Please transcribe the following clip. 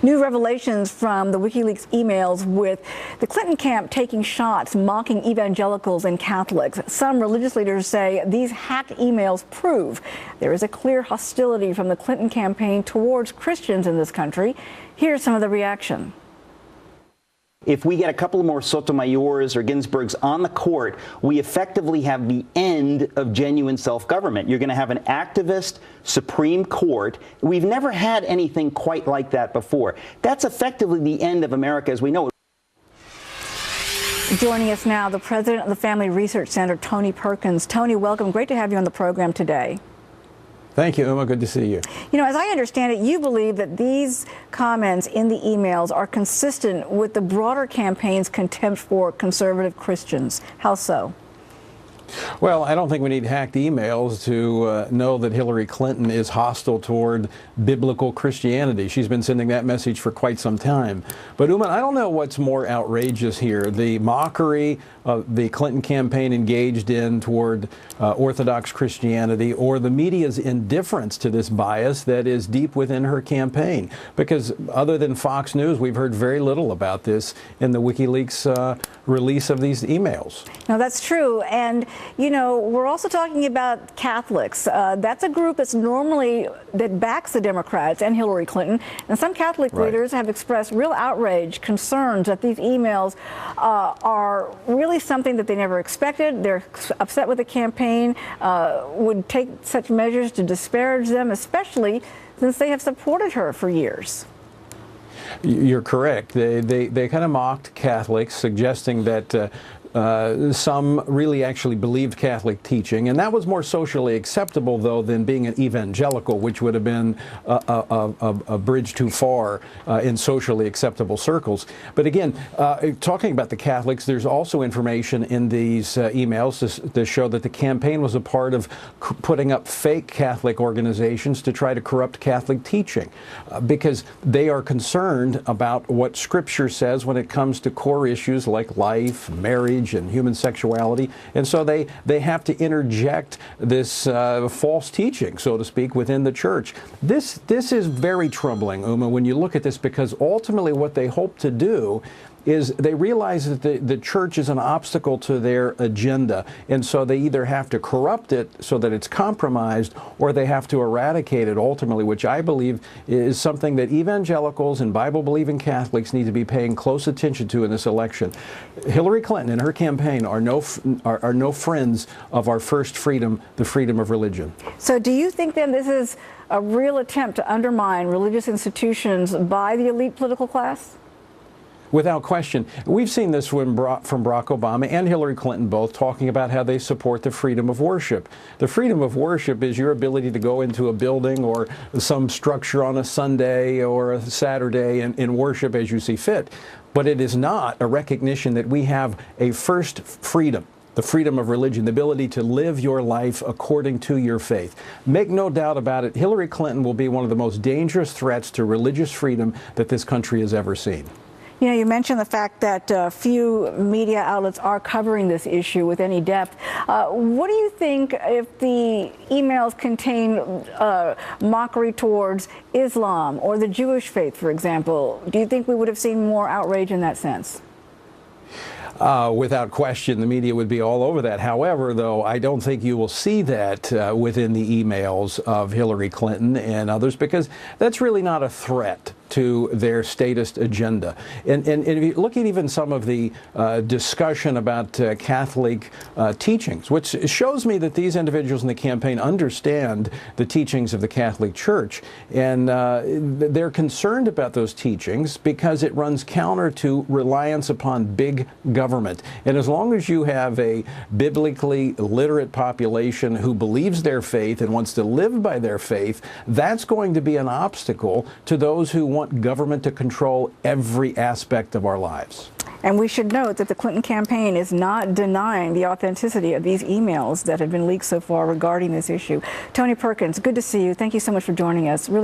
New revelations from the Wikileaks emails with the Clinton camp taking shots, mocking evangelicals and Catholics. Some religious leaders say these hacked emails prove there is a clear hostility from the Clinton campaign towards Christians in this country. Here's some of the reaction. If we get a couple more Sotomayors or Ginsburgs on the court, we effectively have the end of genuine self-government. You're going to have an activist Supreme Court. We've never had anything quite like that before. That's effectively the end of America as we know it. Joining us now, the president of the Family Research Center, Tony Perkins. Tony, welcome. Great to have you on the program today. Thank you, Uma. Good to see you. You know, as I understand it, you believe that these comments in the emails are consistent with the broader campaign's contempt for conservative Christians. How so? Well, I don't think we need hacked emails to know that Hillary Clinton is hostile toward biblical Christianity. She's been sending that message for quite some time. But, Uma, I don't know what's more outrageous here, the mockery the Clinton campaign engaged in toward Orthodox Christianity, or the media's indifference to this bias that is deep within her campaign. Because other than Fox News, we've heard very little about this in the WikiLeaks release of these emails. No, that's true. And, you know, we're also talking about Catholics. That's a group that backs the Democrats and Hillary Clinton. And some Catholic leaders have expressed real outrage, concerns that these emails are really something that they never expected. They're upset with the campaign, would take such measures to disparage them, especially since they have supported her for years. You're correct. They kind of mocked Catholics, suggesting that some really actually believed Catholic teaching, and that was more socially acceptable, though, than being an evangelical, which would have been a bridge too far in socially acceptable circles. But again, talking about the Catholics, there's also information in these emails to show that the campaign was a part of putting up fake Catholic organizations to try to corrupt Catholic teaching, because they are concerned about what Scripture says when it comes to core issues like life, marriage, and human sexuality, and so they have to interject this false teaching, so to speak, within the church. This is very troubling, Uma, when you look at this, because ultimately what they hope to do is they realize that the church is an obstacle to their agenda, and so they either have to corrupt it so that it's compromised, or they have to eradicate it ultimately, which I believe is something that evangelicals and Bible-believing Catholics need to be paying close attention to in this election. Hillary Clinton and her campaign are no friends of our first freedom, the freedom of religion. So do you think then this is a real attempt to undermine religious institutions by the elite political class? Without question. We've seen this from Barack Obama and Hillary Clinton both talking about how they support the freedom of worship. The freedom of worship is your ability to go into a building or some structure on a Sunday or a Saturday and worship as you see fit. But it is not a recognition that we have a first freedom, the freedom of religion, the ability to live your life according to your faith. Make no doubt about it, Hillary Clinton will be one of the most dangerous threats to religious freedom that this country has ever seen. You know, you mentioned the fact that few media outlets are covering this issue with any depth. What do you think if the emails contain mockery towards Islam or the Jewish faith, for example? Do you think we would have seen more outrage in that sense? Without question, the media would be all over that. However, though, I don't think you will see that within the emails of Hillary Clinton and others, because that's really not a threat to their statist agenda. And if you look at even some of the discussion about Catholic teachings, which shows me that these individuals in the campaign understand the teachings of the Catholic Church, and they're concerned about those teachings because it runs counter to reliance upon big government. And as long as you have a biblically literate population who believes their faith and wants to live by their faith, that's going to be an obstacle to those who want government to control every aspect of our lives. And we should note that the Clinton campaign is not denying the authenticity of these emails that have been leaked so far regarding this issue. Tony Perkins, good to see you. Thank you so much for joining us. Really